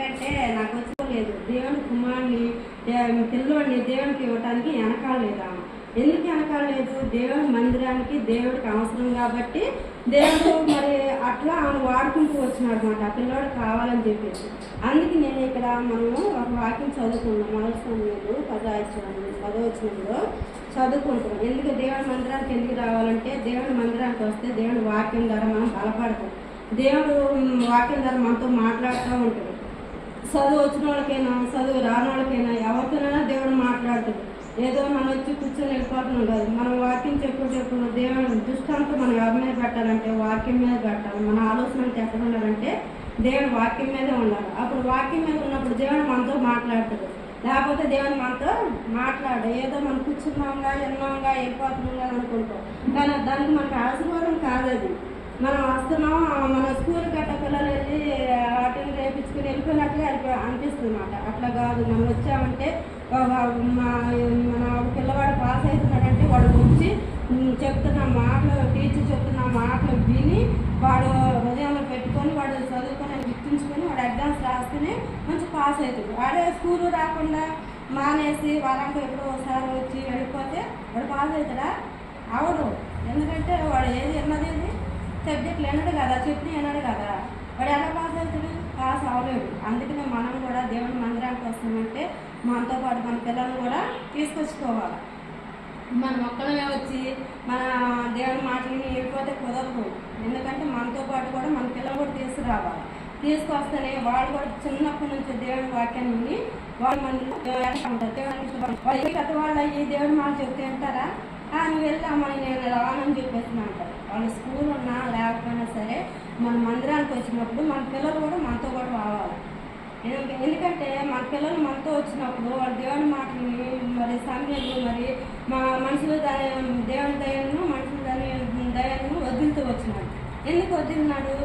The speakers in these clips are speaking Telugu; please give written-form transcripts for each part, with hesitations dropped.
ఎందుకంటే నాకు వచ్చలేదు దేవుని కుమారుని పిల్లోడిని దేవునికి ఇవ్వటానికి వెనకాలేదు. ఎందుకు వెనకాలేదు? దేవుని మందిరానికి దేవుడికి అవసరం కాబట్టి దేవుడు మరి అట్లా ఆమె వాడుకుంటూ వచ్చినాడు అనమాట. ఆ పిల్లోడు కావాలని చెప్పేసి. అందుకే నేను ఇక్కడ మనము ఒక వాక్యం చదువుకున్నాం. మొదటి సమయంలో 10వ చదువుకుంటాం. ఎందుకు దేవుడి మందిరానికి ఎందుకు రావాలంటే దేవుడి మందిరానికి వస్తే దేవుడి వాక్యం ద్వారా మనం బలపడతాం. దేవుడు వాక్యం ద్వారా మనతో మాట్లాడుతూ ఉంటాడు. చదువు వచ్చిన వాళ్ళకైనా చదువు రాని వాళ్ళకైనా ఎవరితోనైనా దేవుడు మాట్లాడుతాడు. ఏదో మనం వచ్చి కూర్చొని వెళ్ళిపోతున్నాం కాదు. మనం వాక్యం చెప్పు దేవుని దృష్టాంతం మనం ఎవరి మీద పెట్టాలంటే వాక్యం మీద పెట్టాలి. మన ఆలోచన ఎక్కడ ఉండాలంటే దేవుని వాక్యం మీదే ఉండాలి. అప్పుడు వాక్యం మీద ఉన్నప్పుడు దేవుడు మనతో మాట్లాడతాడు. లేకపోతే దేవుని మనతో మాట్లాడు ఏదో మనం కూర్చున్నాంగా విన్నాంగా వెళ్ళిపోతున్నాంగా అనుకుంటాం. కానీ దానికి మనకు ఆశీర్వాదం కాదు. అది మనం వస్తున్నాం మన స్కూల్ గట్ట పిల్లలు వెళ్ళి వాటిని రేపించుకుని వెళ్ళిపోయినట్టుగా అనిపిస్తుంది అన్నమాట. అట్లా కాదు. మనం వచ్చామంటే మన పిల్లవాడు పాస్ అవుతున్నాడంటే వాడు వచ్చి చెప్తున్న మాటలు టీచర్ చెప్తున్న మాటలు విని వాడు హృదయంలో పెట్టుకొని వాడు చదువుకొని గుర్తుంచుకొని వాడు ఎగ్జామ్స్ రాస్తేనే మంచి పాస్ అవుతుంది. వాడే స్కూలు రాకుండా మానేసి వారానికి ఎప్పుడో ఒకసారి వచ్చి వెళ్ళిపోతే వాడు పాస్ అవుతాడా? అవడు. ఎందుకంటే వాడు ఏది విన్నది సబ్జెక్టులు వినడు కదా, చెప్పి వినడు కదా. వాడు ఎలా పాస్ అవుతాడు? పాస్ అవ్వలేడు. అందుకనే మనం కూడా దేవుని మందిరానికి వస్తామంటే మనతో పాటు మన పిల్లల్ని కూడా తీసుకొచ్చుకోవాలి. మనం ఒక్కడమే వచ్చి మన దేవుని మాటలని వెళ్ళిపోతే కుదరదు. ఎందుకంటే మనతో పాటు కూడా మన పిల్లలు కూడా తీసుకురావాలి. తీసుకొస్తేనే వాళ్ళు కూడా చిన్నప్పటి నుంచి దేవుని వాక్యాన్ని విని వాళ్ళ మందిలో ఉంటారు. పెద్దవాళ్ళు అయ్యి దేవుని మాట చెప్తే ఉంటారా? నువ్వు వెళ్తామని నేను రానని చెప్పేసి అంటారు. వాళ్ళు స్కూల్ ఉన్నా లేకపోయినా సరే మన మందిరానికి వచ్చినప్పుడు మన పిల్లలు కూడా మనతో కూడా రావాలి. ఎందుకంటే మన పిల్లలు మనతో వచ్చినప్పుడు వాళ్ళు దేవుని మాటలని మరి సమయంలో మరి మా మనుషుల దేవుని దయను మనుషుల దయను వదులుతూ వచ్చినాడు. ఎందుకు వదిలినాడు?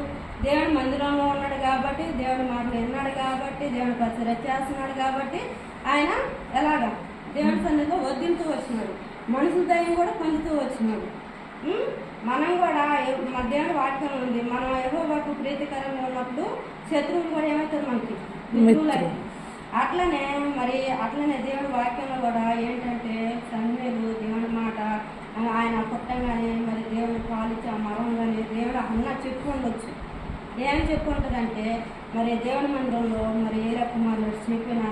దేవుని మందిరంలో ఉన్నాడు కాబట్టి, దేవుని మాటలు విన్నాడు కాబట్టి, దేవుని పరిచయం చేస్తున్నాడు కాబట్టి ఆయన ఎలాగా దేవుని సన్నిధిలో వదిలితూ వచ్చినాడు. మనుషుల దయం కూడా పొందుతూ వచ్చినాడు. మనం కూడా దేవుని వాక్యం ఉంది. మనం యెహోవాకు ప్రీతికరంగా ఉన్నప్పుడు శత్రువులు కూడా ఏమవుతారు? మనకి మిత్రులు. అట్లనే దేవుని వాక్యంలో కూడా ఏంటంటే సమూయేలు దేవుని మాట ఆయన పుట్టంగానే మరి దేవుని పాలించి ఆ మరంగానే దేవుడు అన్న చెప్పు ఉండొచ్చు. ఏం చెప్పు ఉంటుందంటే మరి దేవుని మందిరంలో మరి ఏ కుమారుడు చెప్పినా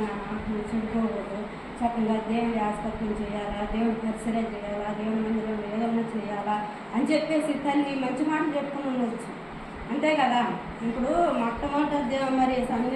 చెప్పుకోకూడదు. చక్కగా దేవుడి ఆస్పత్యం చేయాలా, దేవుడి పరిచయం చేయాలా, దేవుని మందిరంలో ఏదైనా చేయాలా అని చెప్పేసి తల్లి మంచి మాటలు చెప్పుకుని ఉండొచ్చు. అంతే కదా. ఇప్పుడు మొట్టమొదటి మరి సమయం